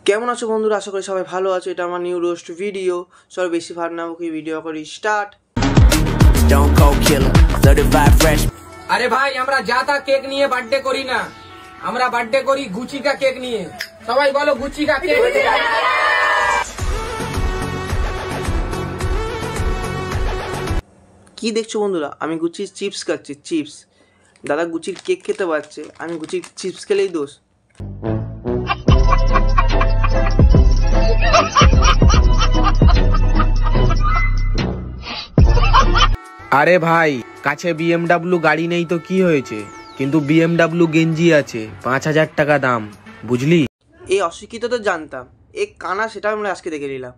কেমন আছো বন্ধুরা? আশা করি সবাই ভালো আছো। এটা আমার নিউ রোস্ট ভিডিও। চলো বেশি ভার না বকি ভিডিও করি স্টার্ট। আরে ভাই আমরা যা তা কেক নিয়ে বার্থডে করি না, আমরা বার্থডে করি গুচি কা কেক নিয়ে। সবাই বলো গুচি কা কেক। কি দেখছো বন্ধুরা? আমি গুচির চিপস খাচ্ছি, চিপস। দাদা গুচির কেক খেতে পারছে, আমি গুচির চিপস খেলেই দোষ। আরে ভাই, কাছে BMW গাড়ি নেই তো কি হয়েছে, কিন্তু BMW গেঞ্জি আছে 5,000 টাকা দাম, বুঝলি? এই অশিক্ষিত তো জানতাম, এই কানা সেটা আমরা আজকে দেখে নিলাম।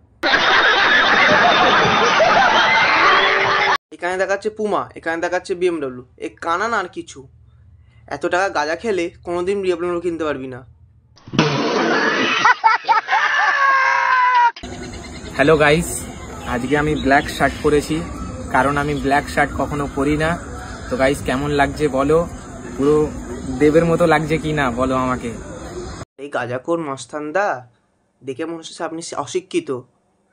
এখানে দেখাচ্ছে পুমা, এখানে দেখাচ্ছে BMW। এই কানা না আর কিছু। এত টাকা গাঁজা খেলে কোনোদিন BMW কিনতে পারবি না। হ্যালো গাইস, আজকে আমি ব্ল্যাক শার্ট পরেছি, কারণ আমি ব্ল্যাক শার্ট কখনো পরি না। তো গাইস কেমন লাগছে বলো, পুরো দেবের মতো লাগছে কি না বলো আমাকে। এই গাঁজাখোর মস্তানদা দেখে মনে হচ্ছে আপনি অশিক্ষিত,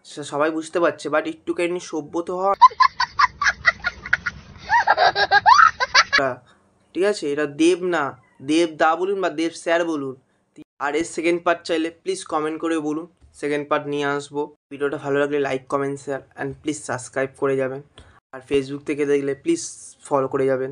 সেটা সবাই বুঝতে পারছে, বাট একটুখানি সভ্য তো হয়। ঠিক আছে, এটা দেব না, দেব দা বলুন বা দেব স্যার বলুন। আর এর সেকেন্ড পার্ট চাইলে প্লিজ কমেন্ট করে বলুন, সেকেন্ড পার্ট নিয়ে আসবো। ভিডিওটা ভালো লাগলে like comment share and please subscribe করে যাবেন। আর ফেসবুক থেকে দেখলে প্লিজ ফলো করে যাবেন।